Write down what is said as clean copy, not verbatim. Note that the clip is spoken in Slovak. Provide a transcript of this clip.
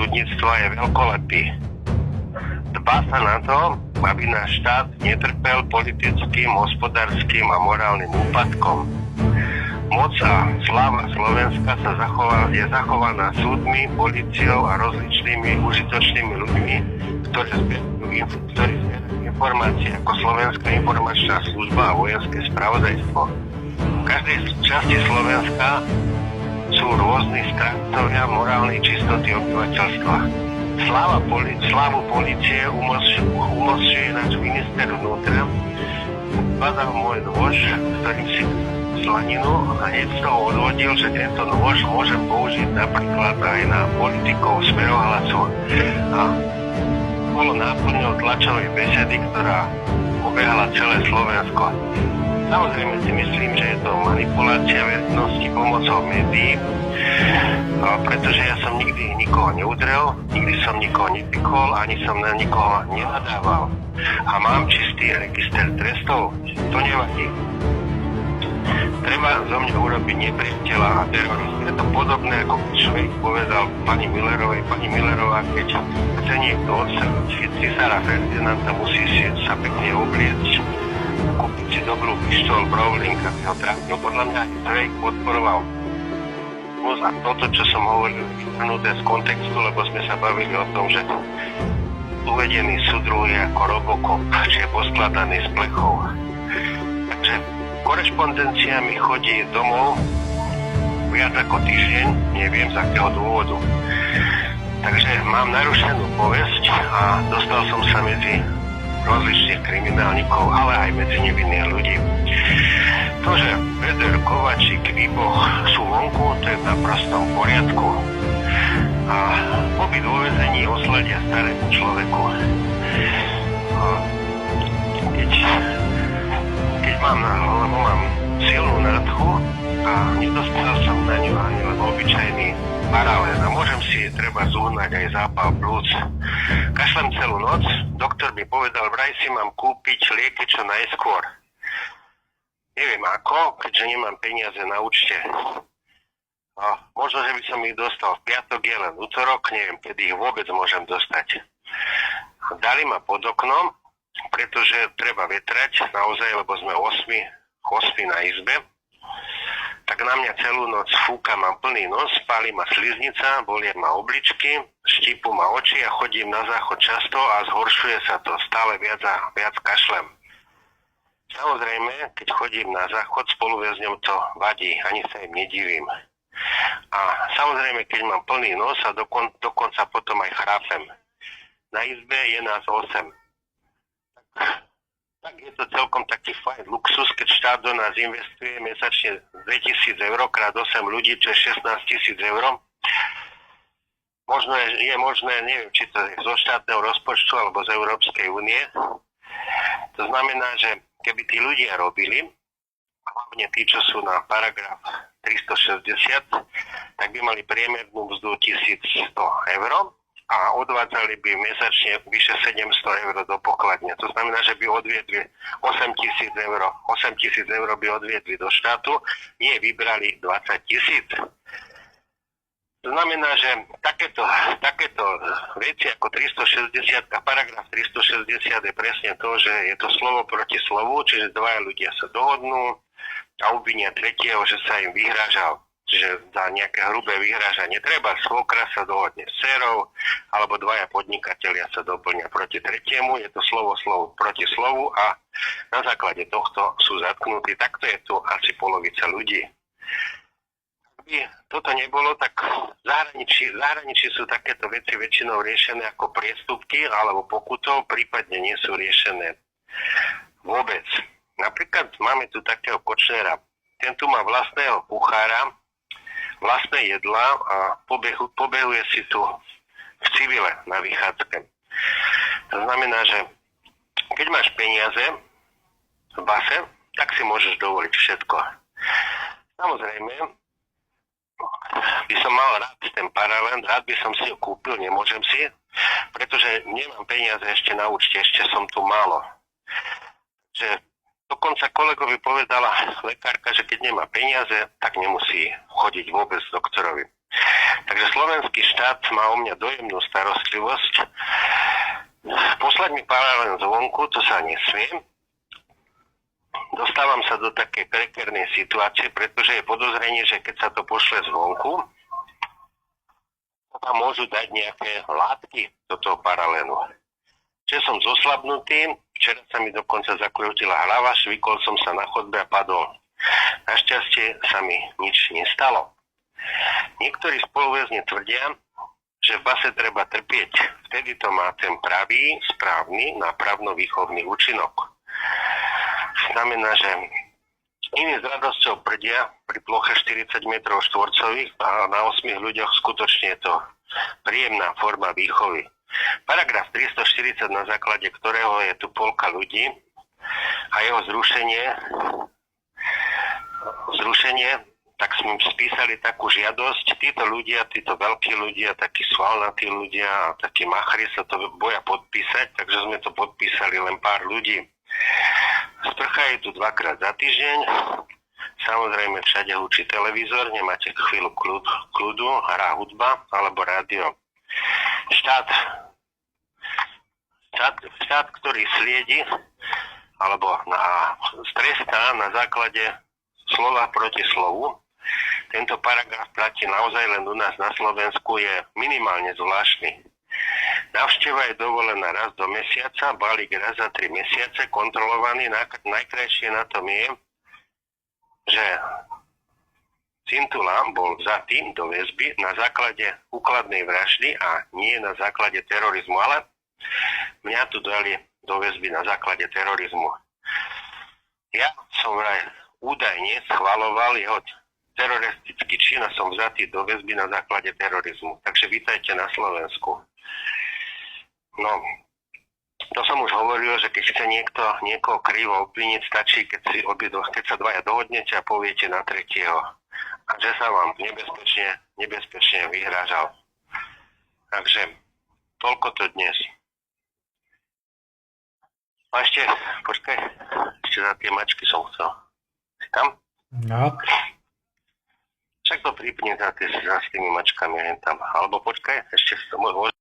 súdnictva je veľkolepý. Dbá sa na to, aby náš štát netrpel politickým, hospodárskym a morálnym úpadkom. Moc a sláva Slovenska je zachovaná súdmi, políciou a rozličnými užitočnými ľuďmi, ktorí zbierajú informácie ako Slovenská informačná služba a vojenské spravodajstvo. V každej časti Slovenska sú rôzni strážcovia morálnej čistoty obyvateľstva. Slávu polície umocňuje náš minister vnútra. Padal môj nôž, ktorým si slaninu a hneď z toho odvodil, že tento nôž môžem použiť napríklad aj na politikov Smerohlasu. A bolo náplňou tlačovej besedy, ktorá obehala celé Slovensko. Samozrejme si myslím, že je to manipulácia verejnosti pomocou médií, pretože ja som nikdy nikoho neudrel, nikdy som nikoho nepikol, ani som na nikoho nenadával. A mám čistý register trestov, to nevadí. Treba zo mňa urobiť nepriateľa a teroristu. Je to podobné, ako človek povedal pani Millerovej. Pani Millerová, keď chce niekto odstreliť cisára Ferdinanda, musí si sa pekne obliecť, kúpiť si dobrú pištol, Browning, aby ho trafil. Podľa mňa Drake podporoval. A toto, čo som hovoril, vyhrnuté z kontextu, lebo sme sa bavili o tom, že uvedený súdruh je ako Robocop, že je poskladaný z plechov. Takže korešpondencia mi chodí domov viac ako týždeň, neviem z akého dôvodu. Takže mám narušenú povesť a dostal som sa medzi rozličných kriminálnikov, ale aj medzi nevinných ľudí. To, že Feder, Kovačík, Výboh sú vonku, to je v naprostom poriadku. A pobyt vo väzení osladia starému človeku. Keď mám silnú nádchu a nedostal som na ňu ani len obyčajný paralén a môžem si treba zúhnať aj zápal plúc. Kašlem celú noc, doktor mi povedal, vraj si mám kúpiť lieky čo najskôr. Neviem ako, keďže nemám peniaze na účte. Možno, že by som ich dostal v piatok, je len utorok, neviem, kedy ich vôbec môžem dostať. Dali ma pod oknom, pretože treba vetrať naozaj, lebo sme 8 na izbe. Tak na mňa celú noc fúka, mám plný nos, páli ma sliznica, bolia ma obličky, štípu ma oči a chodím na záchod často a zhoršuje sa to, stále viac a viac kašlem. Samozrejme, keď chodím na záchod, spoluväzňom to vadí, ani sa im nedivím. A samozrejme, keď mám plný nos a dokonca potom aj chrápem. Na izbe je nás 8. Tak je to celkom taký fajn luxus, keď štát do nás investuje mesačne 2000 eur krát 8 ľudí, čo je 16 000 eur. Možno je možné, neviem, či to je zo štátneho rozpočtu alebo z Európskej únie. To znamená, že keby tí ľudia robili, hlavne tí, čo sú na paragraf 360, tak by mali priemernú mzdu 1100 eur a odvádzali by mesačne vyše 700 eur do pokladne. To znamená, že by odviedli 8000 eur. 8000 eur by odviedli do štátu, nie vybrali 20 000. To znamená, že takéto veci ako 360, paragraf 360 je presne to, že je to slovo proti slovu, čiže dvaja ľudia sa dohodnú a obvinia tretieho, že sa im vyhrážal. Čiže za nejaké hrubé vyhrážanie treba svokra sa dohodne s dcerou, alebo dvaja podnikatelia sa doplnia proti tretiemu, je to slovo proti slovu a na základe tohto sú zatknutí. Takto je tu asi polovica ľudí. Aby toto nebolo, tak v zahraničí sú takéto veci väčšinou riešené ako priestupky alebo pokutou, prípadne nie sú riešené vôbec. Napríklad máme tu takého Kočnera. Ten tu má vlastného kuchára, vlastné jedlá a pobehuje si tu v civile na vychádzke. To znamená, že keď máš peniaze v base, tak si môžeš dovoliť všetko. Samozrejme, by som mal rád ten paralén, rád by som si ho kúpil, nemôžem si, pretože nemám peniaze ešte na účte, ešte som tu málo. Že dokonca kolegovi povedala lekárka, že keď nemá peniaze, tak nemusí chodiť vôbec doktorovi. Takže slovenský štát má o mňa dojemnú starostlivosť. Poslať mi paralén zvonku, to sa nesmie. Dostávam sa do také prekernej situácie, pretože je podozrenie, že keď sa to pošle zvonku, tam môžu dať nejaké látky do toho paralénu. Čiže som zoslabnutý, včera sa mi dokonca zakrútila hlava, švikol som sa na chodbe a padol. Našťastie sa mi nič nestalo. Niektorí spoluväzni tvrdia, že v base treba trpieť. Vtedy to má ten pravý, správny, nápravno-výchovný účinok. Znamená, že iní s radosťou prdia pri ploche 40 m štvorcových a na 8 ľuďoch skutočne je to príjemná forma výchovy. Paragraf 340, na základe ktorého je tu polka ľudí a jeho zrušenie, tak sme spísali takú žiadosť. Títo ľudia, títo veľkí ľudia, takí svalnatí ľudia a takí machri sa to boja podpísať, takže sme to podpísali len pár ľudí. Sprcha je tu 2-krát za týždeň. Samozrejme všade hučí televízor, nemáte chvíľu kľudu, hrá hudba alebo rádio. Štát, ktorý sliedi alebo trestá na základe slova proti slovu. Tento paragraf platí naozaj len u nás na Slovensku, je minimálne zvláštny. Návšteva je dovolená raz do mesiaca, balík raz za 3 mesiace, kontrolovaný. Najkrajšie na tom je, že Cintula bol vzatý do väzby na základe úkladnej vraždy a nie na základe terorizmu, ale mňa tu dali do väzby na základe terorizmu. Ja som vraj údajne schvaľoval jeho teroristický čin a som vzatý do väzby na základe terorizmu. Takže vítajte na Slovensku. No, to som už hovoril, že keď chce niekoho krivo obviniť, stačí, keď sa dvaja dohodnete a poviete na tretieho. A že sa vám nebezpečne vyhrážal. Takže toľko to dnes. A počkaj, ešte za tie mačky som chcel. Si tam? No. Však to pripni s tými mačkami tam. Alebo počkaj, ešte to môžem